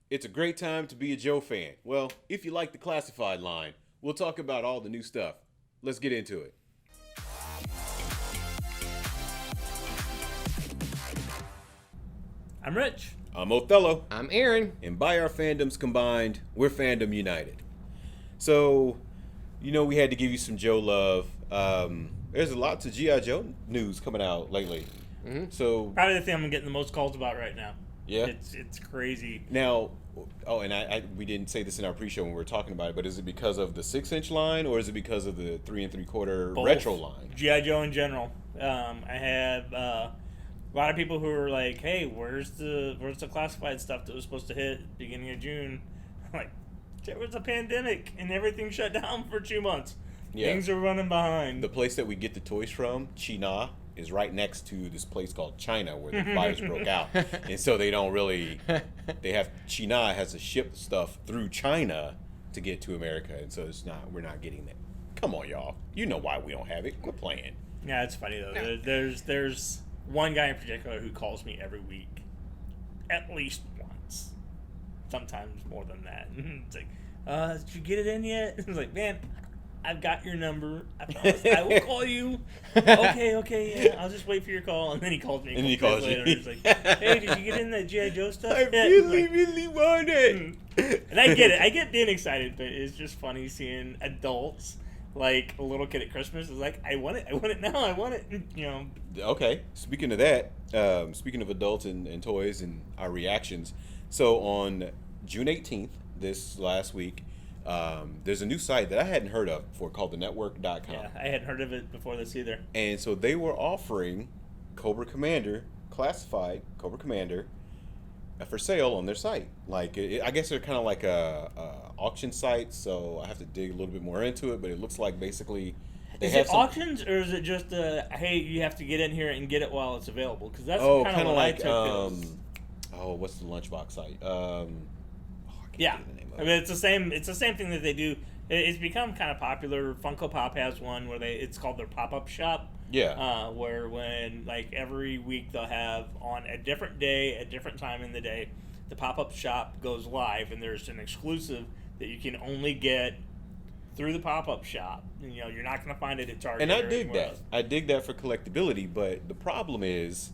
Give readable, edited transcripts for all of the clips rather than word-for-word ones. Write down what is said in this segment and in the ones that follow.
It's a great time to be a Joe fan. Well, if you like the classified line, we'll talk about all the new stuff. Let's get into it. I'm Rich. I'm Othello, I'm Aaron. and by our fandoms combined, we're Fandom United. So, we had to give you some Joe love. There's lots of G.I. Joe news coming out lately. Mm-hmm. So, Probably the thing I'm getting the most calls about right now. yeah. It's crazy. Now, and we didn't say this in our pre-show when we were talking about it, but is it because of the 6-inch line or is it because of the 3 3/4 Both. retro line? G.I. Joe in general. I have a lot of people who are like, "Hey, where's the classified stuff that was supposed to hit beginning of June?" Like, there was a pandemic and everything shut down for 2 months. Yeah. Things are running behind. The place that we get the toys from, China, is right next to this place called China where the fires broke out. And so they don't really, China has to ship stuff through China to get to America. And so we're not getting that. Come on, y'all. You know why we don't have it. Quit playing. Yeah, it's funny though. There's one guy in particular who calls me every week, at least once, sometimes more than that. It's like, did you get it in yet? It's like, man, I've got your number. I promise I will call you. Okay, yeah, I'll just wait for your call. And then he calls me. And then he calls later. you. He's like, hey, did you get in that G.I. Joe stuff? I yet? really, Like, really want it. and I get it. I get being excited, but it's just funny seeing adults, like a little kid at Christmas, is like, I want it now. I want it. Okay, speaking of that, speaking of adults and toys and our reactions, so on June 18th, this last week, there's a new site that I hadn't heard of before called thenetwork.com. Yeah, I hadn't heard of it before this either. And so they were offering Cobra Commander, classified Cobra Commander, for sale on their site. Like, I guess they're kind of like a auction site, so I have to dig a little bit more into it, but it looks like basically... Is it auctions or is it just hey, you have to get in here and get it while it's available? Because that's kind of what like, I took what's the Lunchbox site? I can't yeah, think of the name of I mean it's the same. It's the same thing that they do. It's become kind of popular. Funko Pop has one where it's called their pop-up shop. Yeah. Where when like every week they'll have on a different day, a different time in the day, the pop-up shop goes live and there's an exclusive that you can only get through the pop-up shop. You're not going to find it at Target. And I or dig anywhere that. else. I dig that for collectability, but the problem is,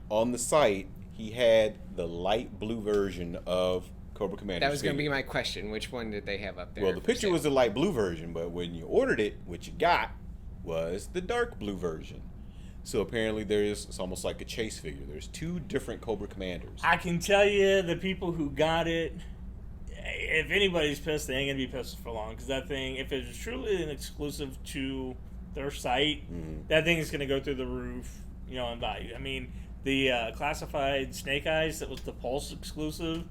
on the site, he had the light blue version of Cobra Commander. That was going to be my question. Which one did they have up there? Well, the picture was the light blue version, but when you ordered it, what you got was the dark blue version. So apparently it's almost like a chase figure. There's 2 different Cobra Commanders. I can tell you the people who got it, if anybody's pissed, they ain't going to be pissed for long. Because that thing, if it's truly an exclusive to their site, that thing is going to go through the roof, in value. I mean, the classified Snake Eyes, that was the Pulse exclusive.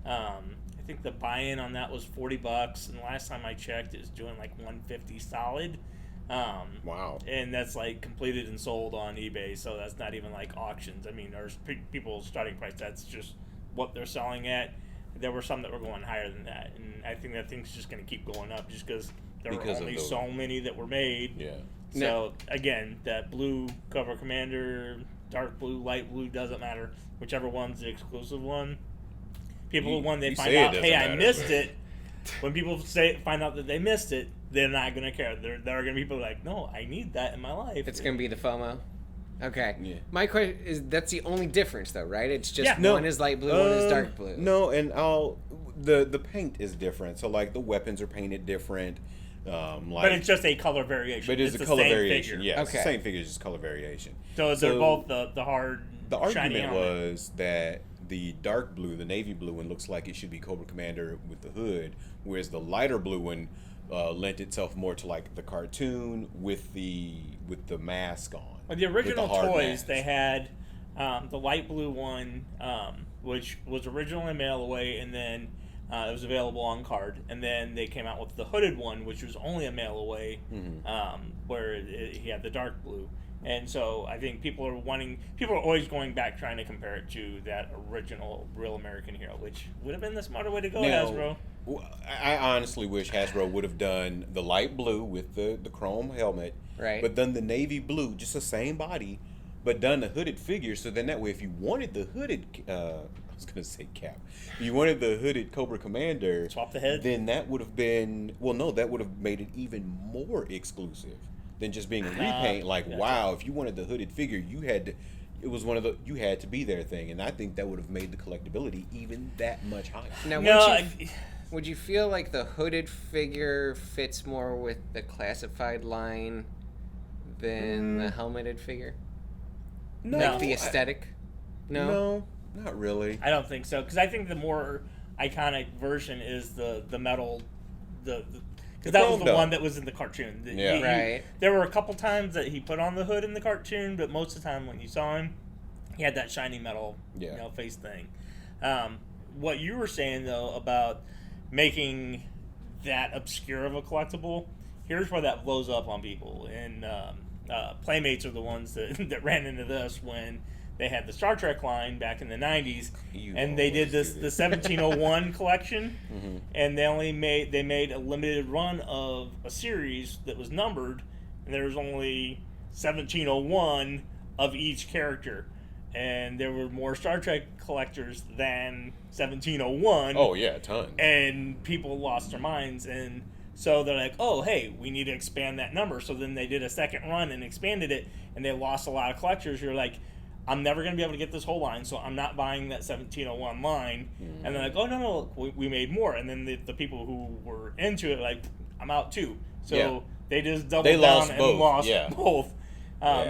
I think the buy-in on that was $40, and last time I checked, it was doing like $150 solid. Wow. And that's like completed and sold on eBay, so that's not even like auctions. I mean, there's people's starting price. That's just what they're selling at. There were some that were going higher than that, and I think that thing's just going to keep going up just because there were only so many that were made. Yeah. So again, that blue Cobra Commander, dark blue, light blue, doesn't matter. Whichever one's the exclusive one. People, when they find out, hey, I missed it. When people find out that they missed it, they're not going to care. There are going to be people like, no, I need that in my life. It's going to be the FOMO. Okay. Yeah. My question is, that's the only difference, though, right? It's just Yeah. one is light blue, one is dark blue. No, and the paint is different. So like the weapons are painted different. But it's just a color variation. But it's a the color same variation. figure. Yeah, it's the Okay. same figure, just color variation. So they're both the hard. The shiny argument element. was that the dark blue, the navy blue one, looks like it should be Cobra Commander with the hood, whereas the lighter blue one lent itself more to like the cartoon with the mask on. Well, the original hard toys, mask. they had the light blue one, which was originally mail away, and then it was available on card. And then they came out with the hooded one, which was only a mail away, where he had the dark blue. And so I think people are always going back trying to compare it to that original Real American Hero, which would have been the smarter way to go, Now, Hasbro. I honestly wish Hasbro would have done the light blue with the chrome helmet, Right. but done the navy blue, just the same body, but done the hooded figure. So then that way, if you wanted the hooded was gonna say cap. If you wanted the hooded Cobra Commander, Swap the head. then that would have been that would have made it even more exclusive than just being a repaint. Like, gotcha. wow, if you wanted the hooded figure, you had to. It was one of the you had to be there thing, and I think that would have made the collectability even that much higher. Now, No, would you feel like the hooded figure fits more with the classified line than the helmeted figure? No, Like the aesthetic? No, not really. I don't think so, because I think the more iconic version is the metal, because that was the chrome one dome. that was in the cartoon. Yeah. Right. There were a couple times that he put on the hood in the cartoon, but most of the time when you saw him, he had that shiny metal, face thing. What you were saying though about making that obscure of a collectible, here's where that blows up on people. And Playmates are the ones that ran into this when they had the Star Trek line back in the 90s, and they did the 1701 collection, and they made a limited run of a series that was numbered, and there was only 1701 of each character, and there were more Star Trek collectors than 1701. Oh yeah, tons. And people lost their minds, and so they're like, oh, hey, we need to expand that number. So then they did a second run and expanded it, and they lost a lot of collectors. You're like, I'm never going to be able to get this whole line, so I'm not buying that 1701 line. And they're like, oh, no, we made more. And then the people who were into it, like, I'm out too. So they just doubled down and lost both.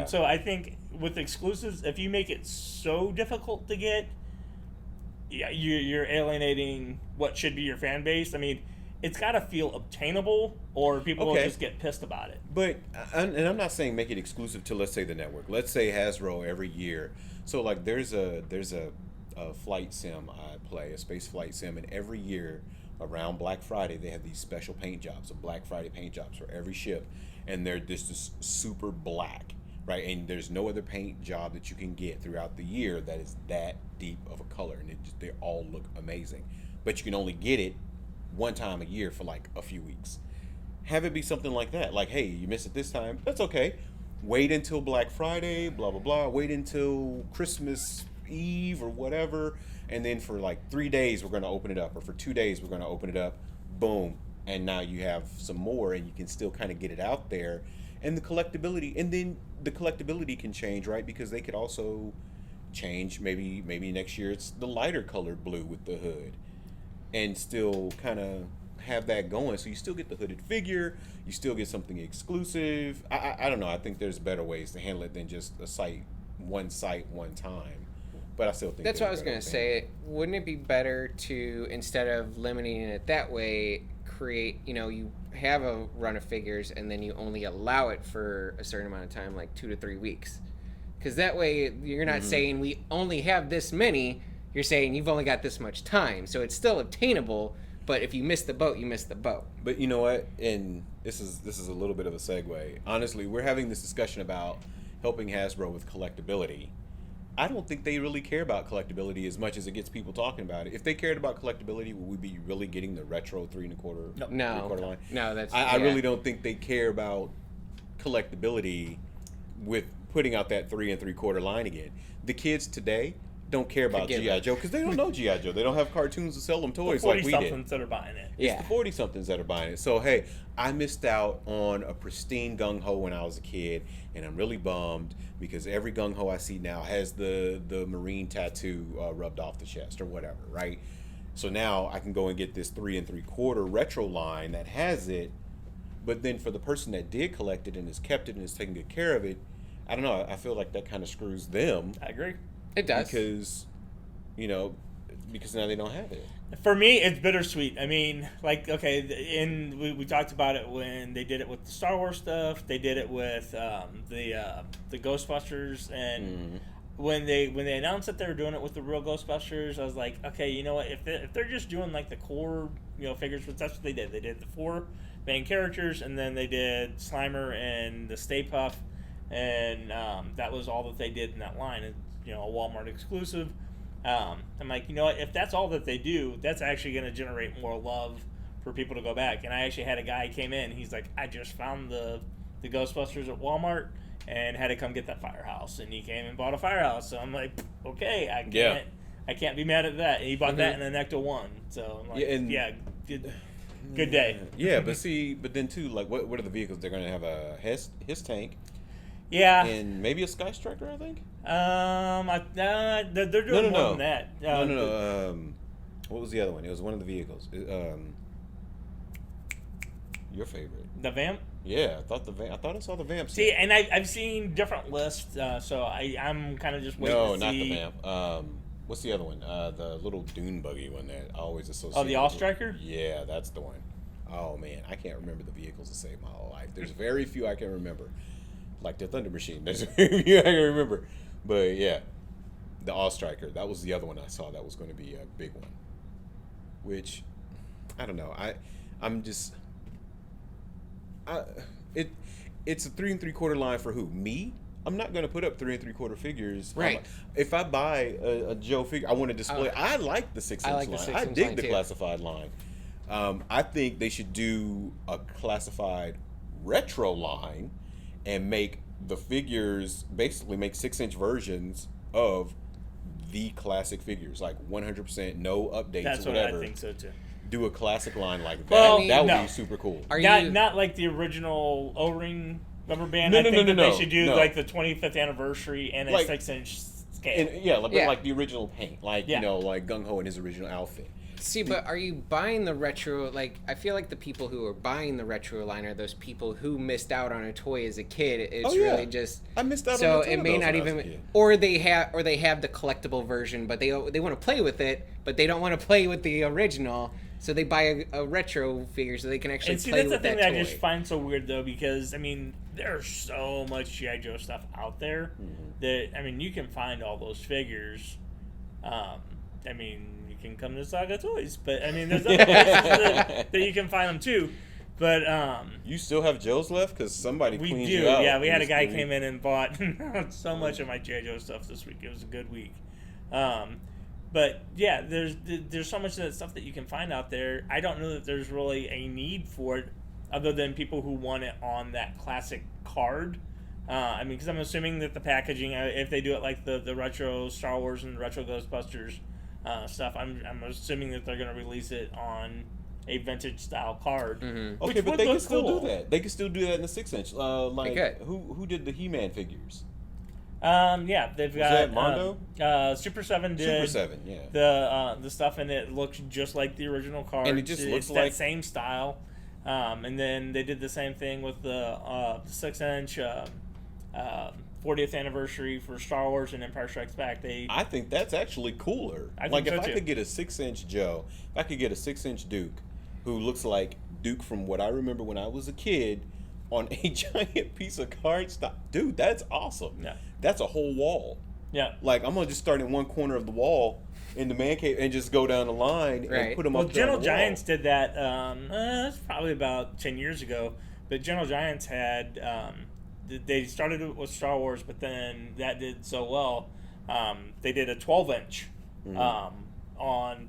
So I think with exclusives, if you make it so difficult to get, you're alienating what should be your fan base. I mean, it's got to feel obtainable, or people will just get pissed about it. But and I'm not saying make it exclusive to, let's say, the network. Let's say Hasbro every year. So like there's a flight sim I play, a space flight sim, and every year around Black Friday they have these special paint jobs, Black Friday paint jobs for every ship, and they're just super black, right? And there's no other paint job that you can get throughout the year that is that deep of a color, and they all look amazing. But you can only get it one time a year for like a few weeks. Have it be something like that. Like, hey, you missed it this time. That's okay. Wait until Black Friday, blah, blah, blah. Wait until Christmas Eve or whatever. And then for like 3 days, we're going to open it up. Or for 2 days, we're going to open it up. Boom. And now you have some more, and you can still kind of get it out there. And the collectability, can change, right? Because they could also change. Maybe next year it's the lighter colored blue with the hood, and still kind of have that going, so you still get the hooded figure, you still get something exclusive. I don't know. I think there's better ways to handle it than just one site, one time. But I still think that's what I was going to say. Wouldn't it be better to, instead of limiting it that way, create, you have a run of figures and then you only allow it for a certain amount of time, like 2 to 3 weeks? Because that way you're not saying we only have this many. You're saying you've only got this much time, so it's still obtainable. But if you miss the boat, you miss the boat. But you know what? And this is a little bit of a segue. Honestly, we're having this discussion about helping Hasbro with collectability. I don't think they really care about collectability as much as it gets people talking about it. If they cared about collectability, would we be really getting the retro 3 1/4 line? No, that's. I really don't think they care about collectability with putting out that 3 3/4 line again. The kids today don't care about G.I. Joe because they don't know G.I. Joe. They don't have cartoons to sell them toys like we did. The 40-somethings that are buying it. It's the 40-somethings that are buying it. So, hey, I missed out on a pristine gung-ho when I was a kid, and I'm really bummed because every gung-ho I see now has the Marine tattoo rubbed off the chest or whatever, right? So now I can go and get this 3 3/4 retro line that has it, but then for the person that did collect it and has kept it and is taking good care of it, I don't know, I feel like that kind of screws them. I agree. It does. Because now they don't have it. For me, it's bittersweet. I mean, like, okay, and we talked about it when they did it with the Star Wars stuff. They did it with the Ghostbusters, and when they announced that they were doing it with the real Ghostbusters, I was like, okay, you know what? If they're just doing like the core, figures, which that's what they did. They did the 4 main characters, and then they did Slimer and the Stay Puft, and that was all that they did in that line. It's, a Walmart exclusive. I'm like, you know what? If that's all that they do, that's actually going to generate more love for people to go back. And I actually had a guy came in. He's like, I just found the Ghostbusters at Walmart and had to come get that Firehouse. And he came and bought a Firehouse. So I'm like, okay, I can't be mad at that. And he bought that in an Ecto 1. So, I'm like, good day. Yeah, but then too, like, what are the vehicles? They're going to have a his tank. Yeah. And maybe a Sky Striker, I think. They're doing more than that. No. What was the other one? It was one of the vehicles. Your favorite. The Vamp? Yeah, I thought I saw the Vamp. See, and I've seen different lists, so I'm kind of just waiting to see. No, not the Vamp. What's the other one? The little dune buggy one that I always associate. Oh, the All Striker? Yeah, that's the one. Oh man, I can't remember the vehicles to save my life. There's very few I can remember. Like the Thunder Machine. There's very few I can remember. But yeah, the All Striker. That was the other one I saw that was going to be a big one. Which, I don't know. It's a 3 3/4 line for who? Me? I'm not going to put up 3 3/4 figures. Right. If I buy a Joe figure, I want to display. I like the 6-inch line. I dig the classified line. I think they should do a classified retro line and make the figures, basically make 6-inch versions of the classic figures, like 100%, no updates. That's or whatever. what I think so too. Do a classic line like that. Well, that would be super cool. Not like the original O-ring rubber band. I think they should do like the 25th anniversary and a 6-inch scale. Like the original paint, like like Gung Ho in his original outfit. See, but are you buying the retro? Like, I feel like the people who are buying the retro line are those people who missed out on a toy as a kid. It's really just I missed out. So on it may not even, or they have the collectible version, but they want to play with it, but they don't want to play with the original. So they buy a retro figure so they can actually play with that toy. That's the thing that I just find so weird, though, because, I mean, there's so much G.I. Joe stuff out there that, I mean, you can find all those figures. I mean, you can come to Saga Toys, but, I mean, there's other places that you can find them, too. But, you still have Joe's left? Because somebody cleaned you out. Yeah, we had a guy came in and bought so much of my G.I. Joe stuff this week. It was a good week. But yeah, there's so much of that stuff that you can find out there. I don't know that there's really a need for it, other than people who want it on that classic card. I mean, because I'm assuming that the packaging, if they do it like the retro Star Wars and the retro Ghostbusters stuff, I'm assuming that they're going to release it on a vintage style card. Mm-hmm. Okay, but they can still do that. They can still do that in the 6-inch. Like who did the He-Man figures? Yeah, they've got that Mondo? Super 7 did. Super 7, yeah. The stuff in it looks just like the original card. And it just looks it's like that same style. And then they did the same thing with the 6-inch 40th anniversary for Star Wars and Empire Strikes Back. I think that's actually cooler. I could get a 6-inch Joe, if I could get a 6-inch Duke, who looks like Duke from what I remember when I was a kid, on a giant piece of cardstock, dude, that's awesome. Yeah. That's a whole wall. Yeah. Like, I'm going to just start in one corner of the wall in the man cave and just go down the line and put them up there. Gentle Giants did that, that's probably about 10 years ago, but Gentle Giants had, they started it with Star Wars, but then that did so well, they did a 12-inch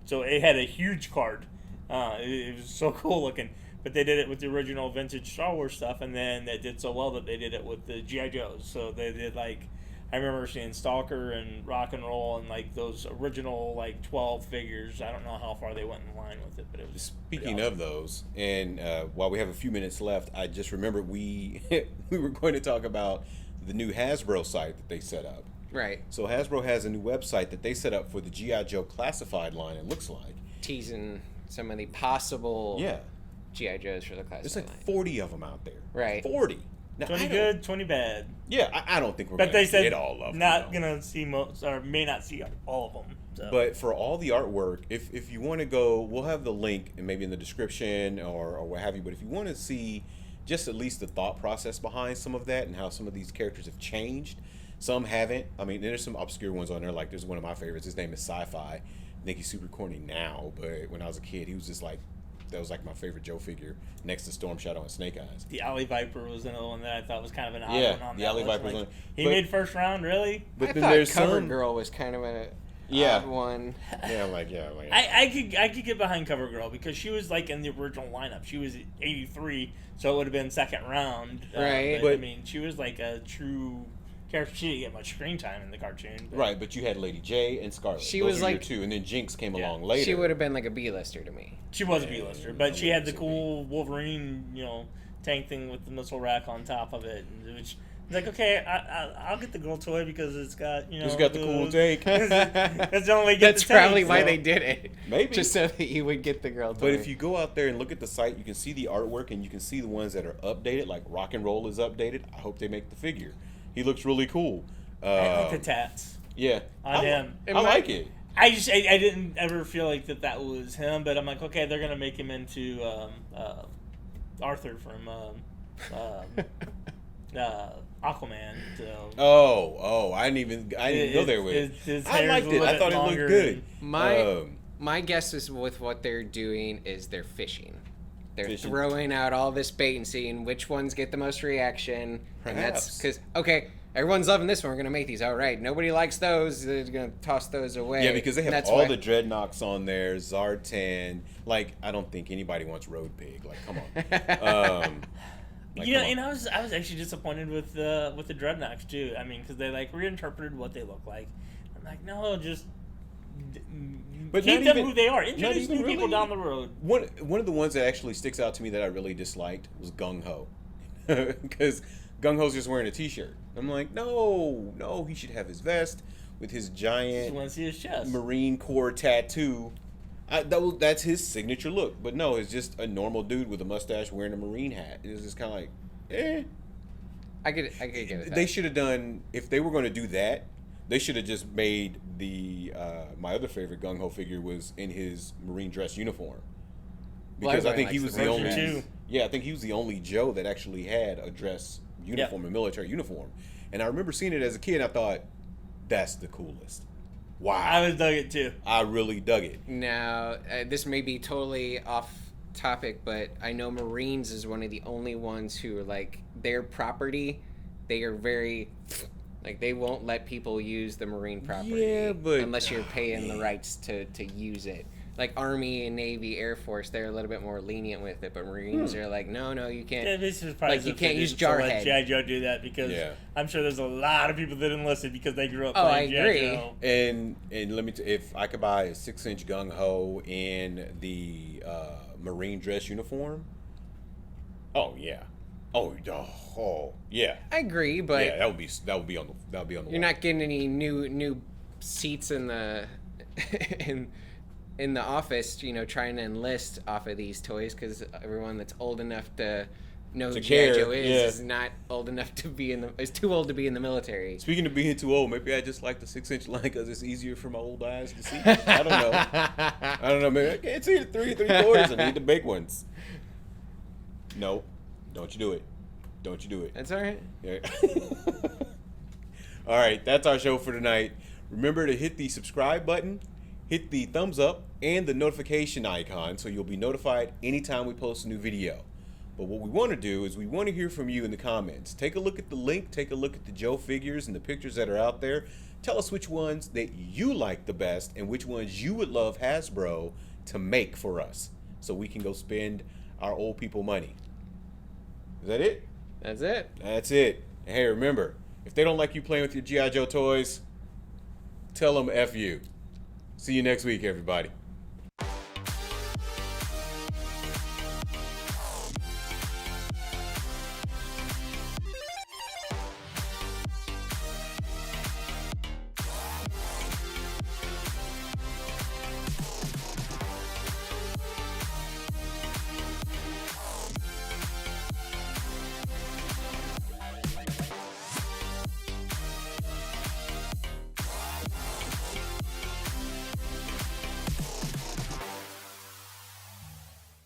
so it had a huge card. It was so cool looking. But they did it with the original vintage Star Wars stuff, and then they did so well that they did it with the G.I. Joes. So they did, like, I remember seeing Stalker and Rock and Roll and, like, those original, like, 12 figures. I don't know how far they went in line with it, but it was Speaking of those, and while we have a few minutes left, I just remembered we were going to talk about the new Hasbro site that they set up. Right. So Hasbro has a new website that they set up for the G.I. Joe classified line, it looks like. Teasing some of the possible... Yeah. G.I. Joes for the classic There's like line. 40 of them out there. Right. 40. Now, 20 good, 20 bad. Yeah, I don't think we're going to get get all of them. Not going to see most, or may not see all of them. So. But for all the artwork, if you want to go, we'll have the link and maybe in the description or what have you. But if you want to see just at least the thought process behind some of that and how some of these characters have changed, some haven't. I mean, there's some obscure ones on there. Like there's one of my favorites. His name is Sci-Fi. I think he's super corny now, but when I was a kid, he was just like, that was like my favorite Joe figure next to Storm Shadow and Snake Eyes. The Alley Viper was another one that I thought was kind of an odd one on the that Alley list. Viper was like, on. He made first round, really? But I then thought there's Cover some Girl was kind of an odd one. I could get behind Cover Girl because she was like in the original lineup. She was 83, so it would have been second round. Right. But I mean, she was like a true character. She didn't get much screen time in the cartoon. But Right, but you had Lady J and Scarlet. She Those was were your like- two, and then Jinx came Yeah. along later. She would have been like a B-lister to me. she was a B-lister, but she had the so cool Wolverine, tank thing with the missile rack on top of it, which it's like, okay, I'll get the girl toy because it's got It's got the cool tank. That's the only way you get That's the tank, probably why so- they did it. Maybe. Just so that you would get the girl. But if you go out there and look at the site, you can see the artwork and you can see the ones that are updated. Like Rock and Roll is updated. I hope they make the figure. He looks really cool. I like the tats Yeah, on him. I like it. I didn't ever feel like that was him, but I'm like, okay, they're gonna make him into Arthur from Aquaman. So I didn't know they were. His I hair's liked a it. little I bit thought it longer looked good. and- My guess is with what they're doing is they're fishing. They're Fishing. throwing out all this bait and seeing which ones get the most reaction. And that's Perhaps. because, everyone's loving this one. We're going to make these. All right. Nobody likes those. They're going to toss those away. Yeah, because they And have that's all why- the Dreadnoks on there, Zartan. Like, I don't think anybody wants Road Pig. Like, come on. Like, come on. and I was actually disappointed with the Dreadnoks too. I mean, because they like reinterpreted what they look like. I'm like, no, just But keep not them even- who they are. not Introduce even new people really. down the road. One of the ones that actually sticks out to me that I really disliked was Gung Ho, because Gung Ho's just wearing a T-shirt. I'm like, no, he should have his vest with his Just giant want to see his chest. Marine Corps tattoo. That's his signature look. But no, it's just a normal dude with a mustache wearing a Marine hat. It's just kind of like, eh. I could get it. They should have done, if they were going to do that, they should have just made the my other favorite Gung Ho figure was in his Marine dress uniform, because I think he was the everybody likes the only version too. yeah I think he was the only Joe that actually had a dress uniform, a military uniform, and I remember seeing it as a kid. And I thought, that's the coolest. Wow, I was dug it too. I really dug it. Now, this may be totally off topic, but I know Marines is one of the only ones who are like their property. They are very like they won't let people use the Marine property Yeah, but- unless you're paying the rights to use it. Like Army and Navy, Air Force, they're a little bit more lenient with it, but Marines are like, no, you can't. Yeah, this is probably Like, you if can't they use didn't so let Jarhead. G.I. Joe do that because Yeah. I'm sure there's a lot of people that didn't listen because they grew up Oh, playing I G.I. agree. Joe. And let me if I could buy a 6-inch Gung Ho in the Marine dress uniform. Oh yeah. Oh yeah. I agree, but Yeah, that would be on the you're wall. not getting any new seats in the in the office, trying to enlist off of these toys because everyone that's old enough to know who To G.I. care, Joe yeah. is not old enough to be is too old to be in the military. Speaking of being too old, maybe I just like the 6-inch line because it's easier for my old eyes to see. I don't know. Maybe I can't see the 3 3/4. I need the big ones. No, don't you do it. Don't you do it. That's all right. Yeah. All right, that's our show for tonight. Remember to hit the subscribe button, hit the thumbs up, and the notification icon so you'll be notified anytime we post a new video. But what we want to do is we want to hear from you in the comments. Take a look at the link, take a look at the Joe figures and the pictures that are out there. Tell us which ones that you like the best and which ones you would love Hasbro to make for us so we can go spend our old people money. Is that it? That's it. That's it. And hey, remember, if they don't like you playing with your G.I. Joe toys, tell them F you. See you next week, everybody.